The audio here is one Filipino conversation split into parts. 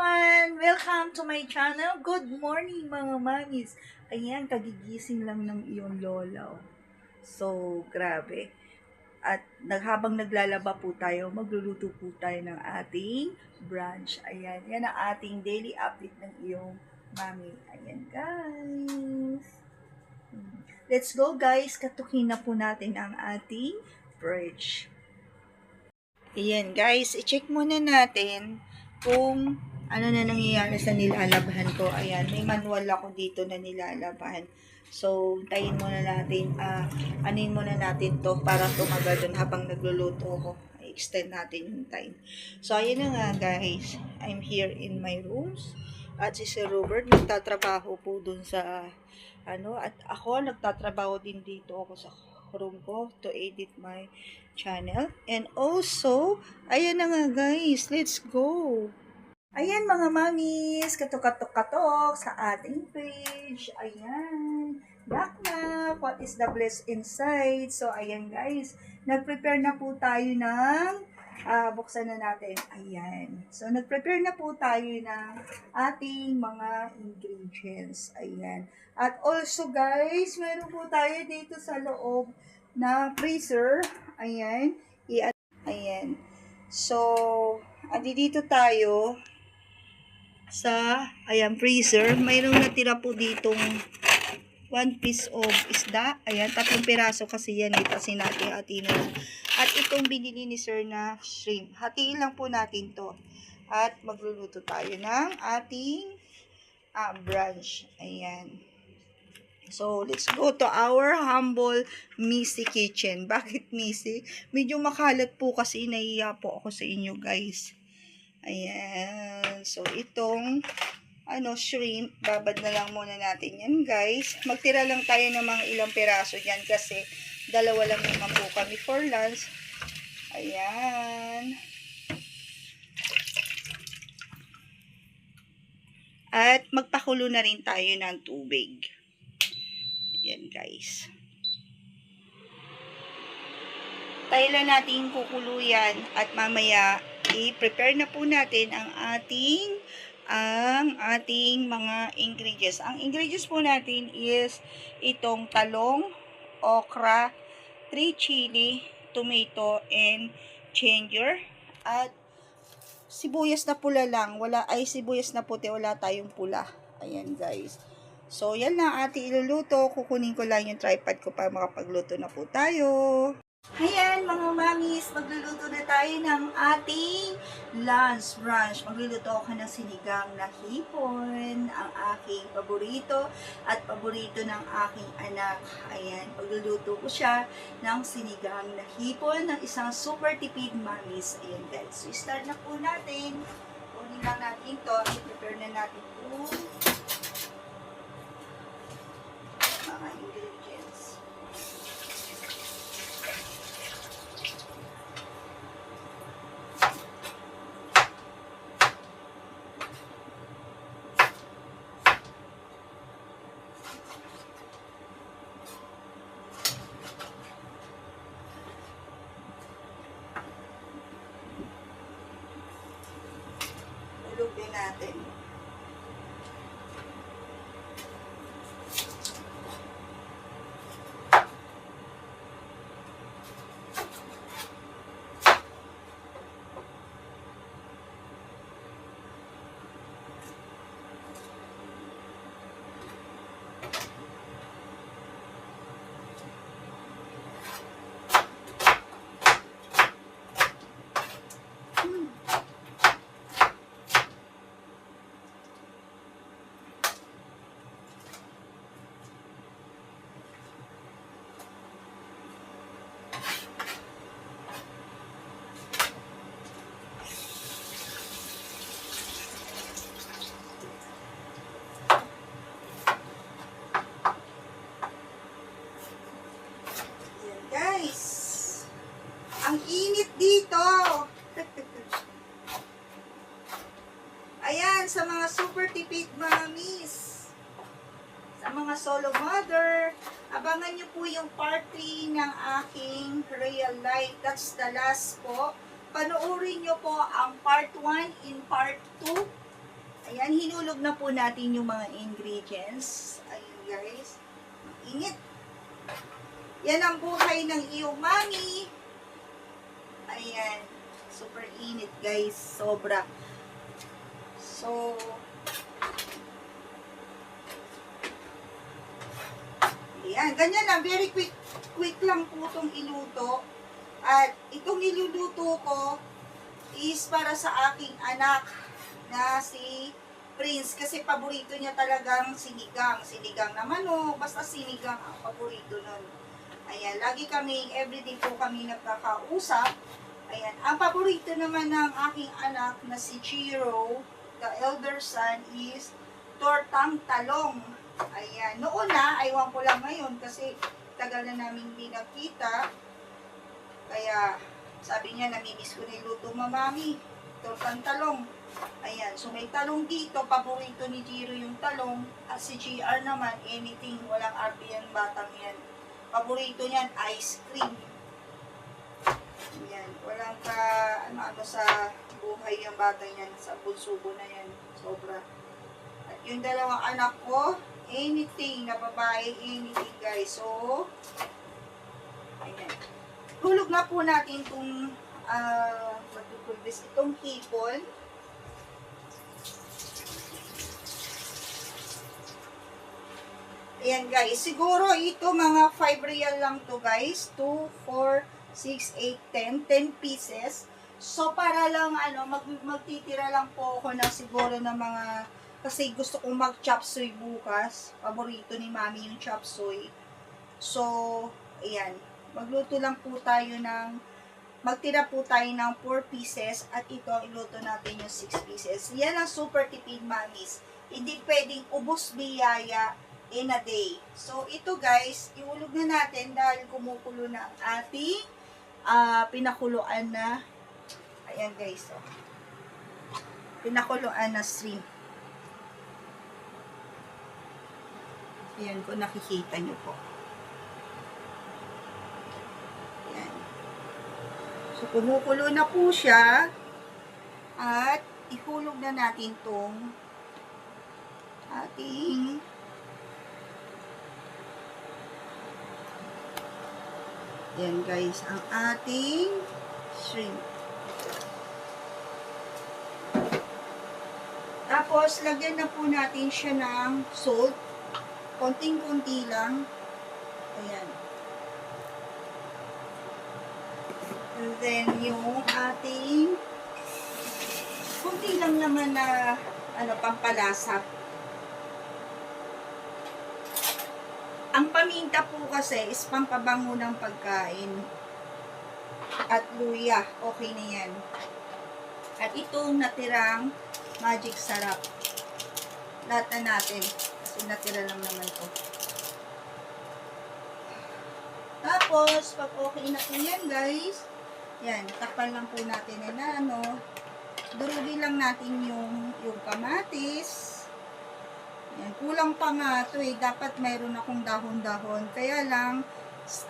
everyone! Welcome to my channel. Good morning mga mamis. Ayan, kagigising lang ng iyong lola. So, grabe. At habang naglalaba po tayo, magluluto po tayo ng ating brunch. Ayan, yan ang ating daily update ng iyong mami. Ayan guys. Let's go guys, katukin na po natin ang ating fridge. Ayan guys, i-check muna natin kung ano na nangyayari sa nilalabahan ko. Ayan, may manual ako dito na nilalabahan. So, tayin muna natin, anuin muna natin to para tumagal dun habang nagluluto ako. I-extend natin yung time. So, ayan na nga guys. I'm here in my rooms. At si Sir Robert nagtatrabaho po dun sa at ako nagtatrabaho din dito ako sa room ko to edit my channel. And also, ayan na nga guys, let's go! Ayan mga mamis, katok-katok-katok sa ating page. Ayan, knock-knock, what is the bliss inside? So, ayan guys, nag-prepare na po tayo ng, buksan na natin. Ayan, so nag-prepare na po tayo ng ating mga ingredients. Ayan, at also guys, meron po tayo dito sa loob na freezer. Ayan, ayan. So, dito tayo sa, ayan, freezer. Mayroong natira po ditong 1 piece of isda. Ayan, 3 piraso kasi yan. Kasi natin hatiin na. At itong binili ni Sir na shrimp. Hatiin lang po natin to. At magluluto tayo ng ating brunch. Ayan. So, let's go to our humble Missy kitchen. Bakit Missy? Medyo makalat po kasi nahiya po ako sa inyo guys. Ayan. So, itong shrimp, babad na lang muna natin yan guys. Magtira lang tayo ng mga ilang piraso dyan kasi dalawa lang naman po kami for lunch. Ayan. At magpakulo na rin tayo ng tubig. Ayan guys. Tayo lang natin kukuluyan at mamaya i-prepare na po natin ang ating mga ingredients. Ang ingredients po natin is itong talong, okra, 3 chili, tomato, and ginger. At sibuyas na pula lang. Sibuyas na puti. Wala tayong pula. Ayan guys. So, yan lang ating iluluto. Kukunin ko lang yung tripod ko para makapagluto na po tayo. Ayan mga mamis, magluluto na tayo ng ating lunch brunch. Magluluto ako ng sinigang na hipon, ang aking paborito at paborito ng aking anak. Ayan, magluluto ko siya ng sinigang na hipon ng isang super tipid mamis. Ayan guys, so start na po natin. Kunin lang natin to, i-prepare na natin po mga ingredients. Ulugin natin. Ang init dito. Ayan, sa mga super tipid mamis, sa mga solo mother, abangan nyo po yung part 3 ng aking real life. That's the last po. Panoorin nyo po ang part 1 in part 2 Ayan, hinulog na po natin yung mga ingredients. Ayan guys. Init. Yan ang buhay ng iyong mami. Ayan. Super init guys. Sobra. So, ayan. Ganyan lang. Very quick lang po itong iluto. At itong iluluto ko is para sa aking anak na si Prince. Kasi paborito niya talagang sinigang. Sinigang na manok. Basta sinigang ang paborito nun. Ayan. Lagi kami, everyday po kami nagkakausap. Ayan. Ang paborito naman ng aking anak na si Chiro, the elder son, is tortang talong. Ayan. Noon na, aywan ko lang ngayon kasi tagal na namin hindi nakita. Kaya, sabi niya, namimiss ko niluto mamami. Tortang talong. Ayan. So, may talong dito. Paborito ni Jiro yung talong. At si GR naman, anything. Walang RP yan, batang yan. Paborito niyan, ice cream. Ayan. Walang ano sa buhay yung bata yan. Sa bunsubo na yan. Sobra. At yung dalawang anak ko, anything na babae, anything guys. So, ayan. Hulog na po natin itong, itong hipon. Ayan guys. Siguro ito mga 5 real lang to guys. 2, 4, 6, 8, 10. 10 pieces. So, para lang, magtitira lang po ako ng siguro ng mga, kasi gusto kong mag-chop suey bukas. Paborito ni mami yung chop suey. So, ayan. Magluto lang po tayo magtira po tayo ng 4 pieces at ito, iluto natin yung 6 pieces. Yan ang super tipid mamis. Hindi pwedeng ubos biyaya in a day. So, ito guys, iulog na natin dahil kumukulo na ang ating pinakuluan na, ayan guys, oh. Pinakuluan na shrimp. Ayan, kung nakikita nyo po. Ayan. So, kumukulo na po siya. At, ihulog na natin tong ating ayan guys, ang ating shrimp. Tapos, lagyan na po natin siya ng salt. Konting-kunti lang. Ayan. And then, yung ating kunti lang naman na pampalasa. Ang paminta po kasi is pampabango ng pagkain. At luya, okay na yan. At itong natirang magic sarap. Lahat na natin. Kasi natira lang naman to. Tapos, pag okay na po yan guys, yan, takpan lang po natin na durugin lang natin yung kamatis. Yan, kulang pa nga ito eh. Dapat mayroon akong dahon-dahon. Kaya lang,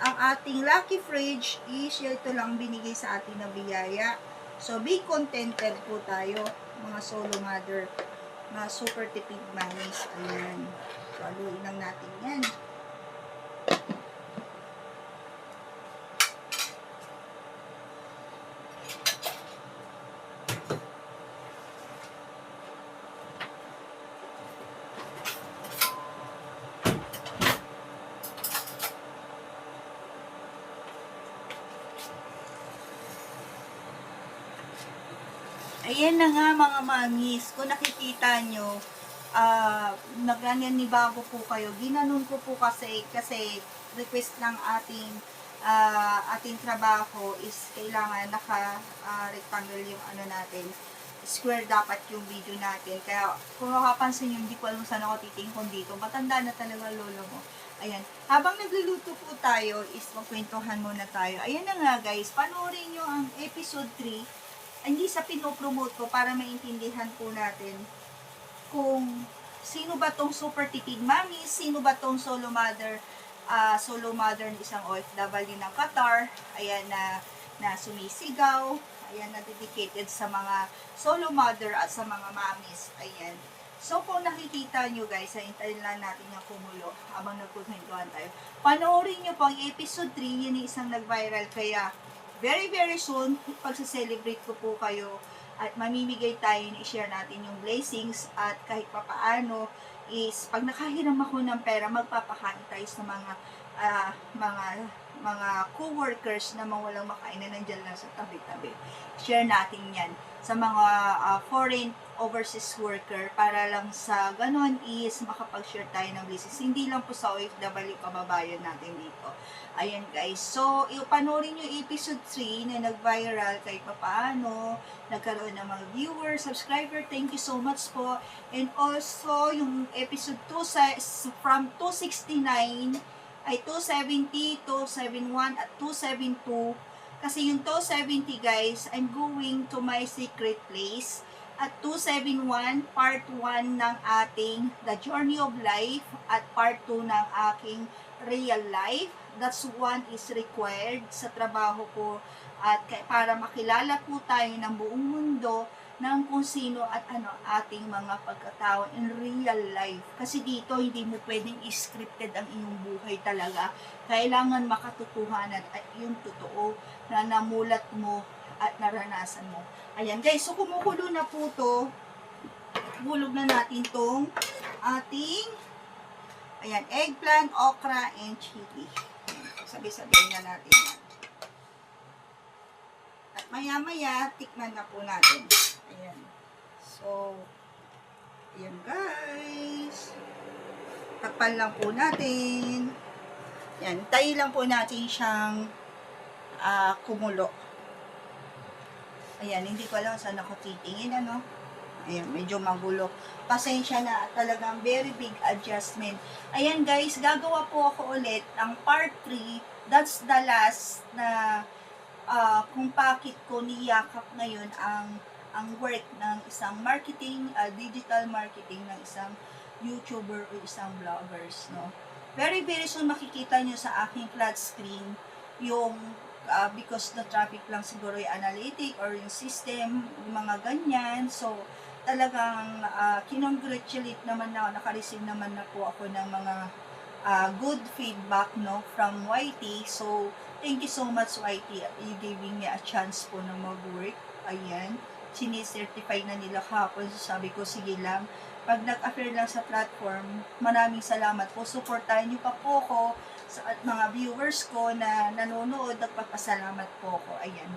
ang ating lucky fridge is ito lang binigay sa atin na biyaya. So, be contented po tayo, mga solo mother, mga super tipid mamis. Ayan. So, aluin lang natin yan. Ayan na nga mga mamis, kung nakikita nyo, nagnanibago po kayo. Ginanon ko po kasi request ng ating trabaho is kailangan naka-rectangle yung natin. Square dapat yung video natin. Kaya kung makapansin nyo, hindi ko alam saan ako titingkon dito. Matanda na talaga lolo mo. Ayan. Habang nagluluto po tayo, is magkwentuhan muna tayo. Ayan na nga guys, panoorin nyo ang episode 3. Hindi sa pinopromote ko para maintindihan po natin kung sino ba tong super tipid mami, sino ba tong solo mother ng isang OFW ng Qatar, ayan na sumisigaw, ayan na dedicated sa mga solo mother at sa mga mamis, ayan. So, kung nakikita nyo guys, hintayin lang natin yung kumulo habang nagkukwentuhan tayo. Panoorin nyo po ang episode 3, yun yung isang nag-viral. Kaya, very very soon, pagsa-celebrate ko po kayo at mamimigay tayo na i-share natin yung blessings at kahit papaano is pag nakahiram ako ng pera, magpapakain tayo sa mga co-workers na walang makain na nandyan lang sa tabi-tabi. Share natin yan sa mga foreign overseas worker para lang sa ganon is makapag-share tayo ng business. Hindi lang po sa OFW kababayan natin dito. Ayan guys. So, panoorin nyo episode 3 na nag-viral kahit papaano. Nagkaroon ng mga viewers, subscriber. Thank you so much po. And also, yung episode 2 from 269 ay 270, 271 at 272. Kasi yung 270 guys, I'm going to my secret place. At 271, part 1 ng ating The Journey of Life at part 2 ng aking Real Life. That's one is required sa trabaho ko at para makilala po tayo ng buong mundo ng kung sino at ano ating mga pagkatao in real life. Kasi dito, hindi mo pwedeng scripted ang iyong buhay talaga. Kailangan makatotohanan at yung totoo na namulat mo at naranasan mo. Ayan guys, so kumukulo na po to. Bulog na natin tong ating ayan, eggplant, okra, and chili. Sabi-sabihin na natin yan. At maya-maya, tikman na po natin. Ayan. So, ayan guys. Takpan lang po natin. Ayan, tayo lang po natin siyang kumulo. Ayan, hindi ko alam saan ako titingin, ano. Ayan, medyo magulo. Pasensya na, talagang very big adjustment. Ayan guys, gagawa po ako ulit ang part 3. That's the last na kung bakit ko niyakap ngayon ang work ng isang marketing, digital marketing ng isang YouTuber o isang vloggers, no. Very very soon makikita nyo sa aking flat screen yung because the traffic lang siguro yung analytic or yung system, yung mga ganyan. So, talagang kinongratulate naman na naka-receive naman na po ako ng mga good feedback, no, from YT. So, thank you so much YT. You giving me a chance po na mag-work. Ayan. Sinicertify na nila kahapon. So, sabi ko, sige lang. Pag nag-appear lang sa platform, maraming salamat po. Supportahan niyo pa po ako sa mga viewers ko na nanonood. Nagpapasalamat po ako. Ayan.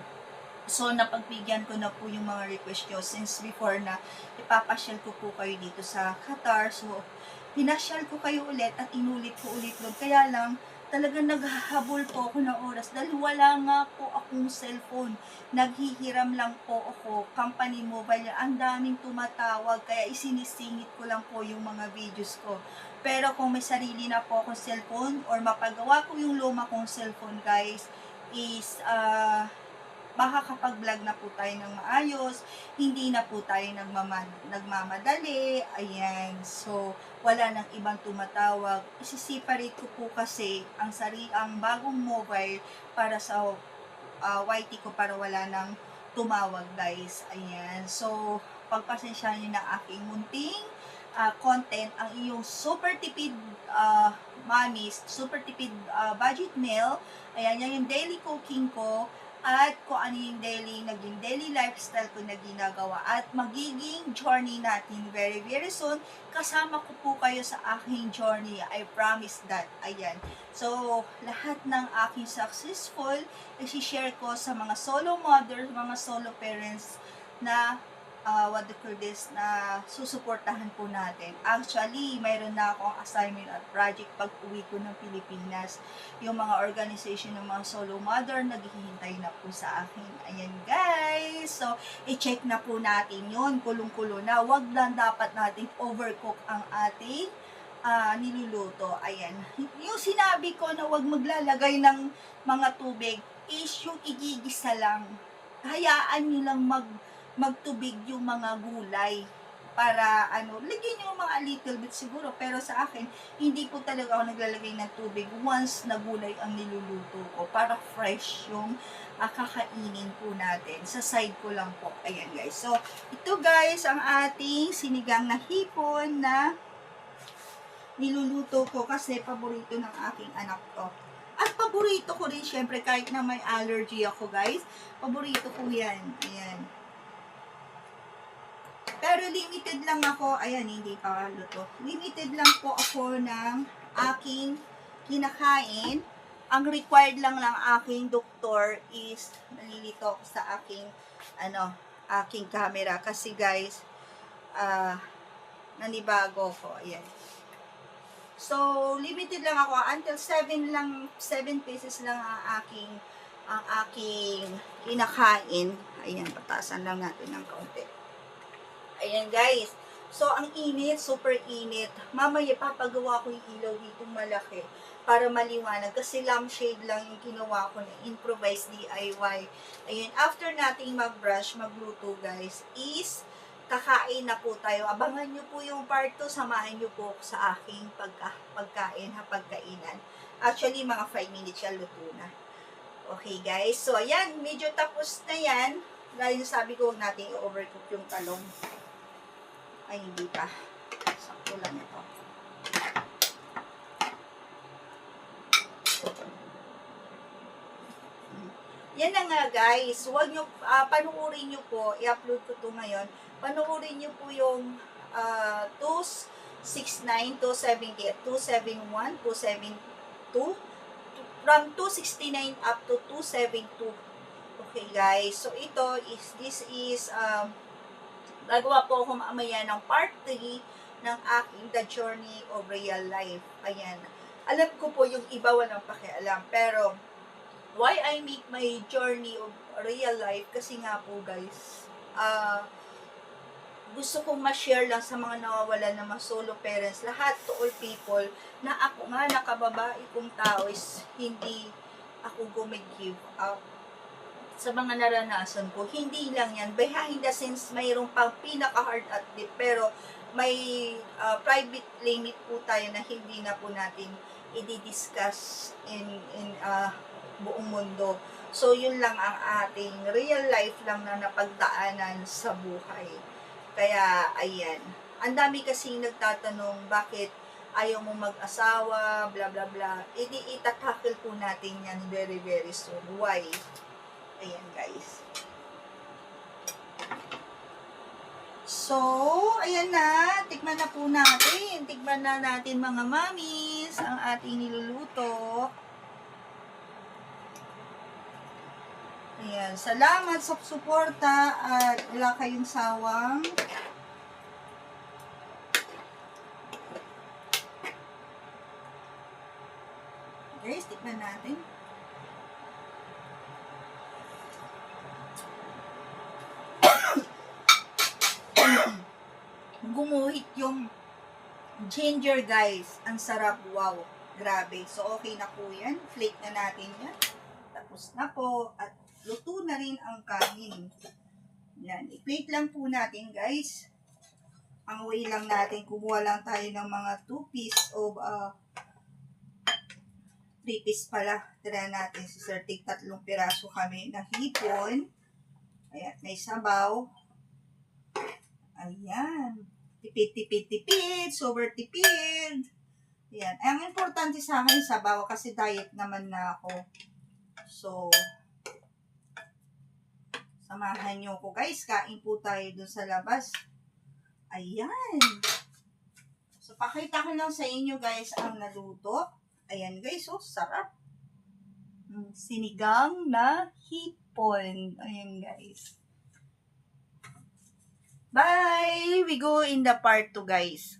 So, napagbigyan ko na po yung mga request nyo since before na ipapasyal ko po kayo dito sa Qatar. So, pinasyal ko kayo ulit at inulit ko ulit doon. Kaya lang, talagang naghahabol po ako ng oras dahil wala nga po akong cellphone. Naghihiram lang po ako, company mobile. Ang daming tumatawag, kaya isinisingit ko lang po yung mga videos ko. Pero kung may sarili na po akong cellphone or mapagawa ko yung luma kong cellphone guys, is makakapag-vlog na po tayo ng maayos, hindi na po tayo nagmamadali, ayan, so, wala nang ibang tumatawag, isi-separate ko po kasi ang bagong mobile para sa YT ko para wala nang tumawag guys, ayan, so, pagpasensya nyo ng aking munting content, ang iyong super tipid mommies, super tipid budget meal, ayan, yan yung daily cooking ko, at kung ano yung naging daily lifestyle ko na ginagawa at magiging journey natin very very soon. Kasama ko po kayo sa aking journey. I promise that. Ayan. So, lahat ng aking successful, i-share ko sa mga solo mothers, mga solo parents na what do you call this, na susuportahan po natin. Actually, mayroon na akong assignment at project pag uwi ko ng Pilipinas. Yung mga organization ng mga solo mother, naghihintay na po sa akin. Ayan guys! So, i-check na po natin yun. Kulong-kulo na. Wag lang dapat natin overcook ang ating niluluto. Ayan. Yung sinabi ko na wag maglalagay ng mga tubig is yung igigisa lang. Hayaan nyo lang magtubig yung mga gulay. para lagyan nyo mga little bit siguro. Pero sa akin, hindi po talaga ako naglalagay ng tubig once na gulay ang niluluto ko para fresh yung kakainin po natin. Sa side ko lang po. Ayan guys. So, ito guys, ang ating sinigang na hipon na niluluto ko kasi paborito ng aking anak to. At paborito ko rin, syempre, kahit na may allergy ako, guys. Paborito ko yan. Ayan. Pero limited lang ako. Ayan, hindi pa luto. Limited lang po ako ng aking kinakain. Ang required lang ng aking doktor is nalilito ako sa aking, aking camera. Kasi, guys, nanibago ko. Ayan. So, limited lang ako. Until 7 pieces lang ang aking kinakain. Ayan, patasan lang natin ng kaunti. Ayan, guys. So, ang init, super init. Mamaya, papagawa ko yung ilaw dito malaki para maliwanag. Kasi lampshade lang yung ginawa ko na improvised DIY. Ayan, after nating mag-brush, magluto, guys, is kakain na po tayo. Abangan nyo po yung part 2. Samahan nyo po sa aking pagkainan. Actually, mga 5 minutes yan, luto na. Okay, guys. So, ayan. Medyo tapos na yan. Dahil sabi ko, huwag natin i-overcook yung talong. Ay, hindi pa. Sakto lang ito. Yan na nga, guys. Huwag nyo, panuorin nyo po. I-upload ko to ngayon. Panuorin nyo po yung 269, 278, 271, 272, from 269 up to 272. Okay, guys. So, this is, gagawa po ako mamaya ng part 3 ng aking The Journey of Real Life. Ayan. Alam ko po yung iba walang pakialam, pero why I make my journey of real life, kasi nga po guys, gusto kong ma-share lang sa mga nawawalan ng mga solo parents, lahat to all people, na ako nga nakababae kong tao is hindi ako give up sa mga naranasan ko. Hindi lang yan, behind the scenes, mayroong pang pinaka-hard at deep, pero may private limit po tayo na hindi na po natin i-discuss in buong mundo. So, yun lang ang ating real life lang na napagdaanan sa buhay. Kaya, ayan. Ang dami kasing nagtatanong, bakit ayaw mo mag-asawa, bla bla bla. Itatakil po natin yan very very soon. Why? Ayan, guys. So, ayan na. Tikman na po natin. Tikman na natin, mga mamis, ang ating niluluto. Ayan, salamat sa suporta at wala kayong sawang guys, tikman natin. Gumuhit yung ginger, guys. Ang sarap, wow. Grabe. So, okay na po yan. Flake na natin yan. Tapos na po. At luto na rin ang kanin. Yan. I-plate lang po natin, guys. Ang way lang natin, kumuha lang tayo ng mga 2 piece of 3 piece pala. Tira natin si Sir Tig, 3 piraso kami na hipon. Ayan, may sabaw. Ayan. Tipid. Sober tipid. Ayan. Ang importante sa akin, sabaw, kasi diet naman na ako. So, samahan nyo ko, guys. Kain po tayo dun sa labas. Ayan. So, pakita ko lang sa inyo, guys, ang naluto. Ayan, guys. Oh, sarap. Sinigang na hipon. Ayan, guys. Bye! We go in the part 2, guys.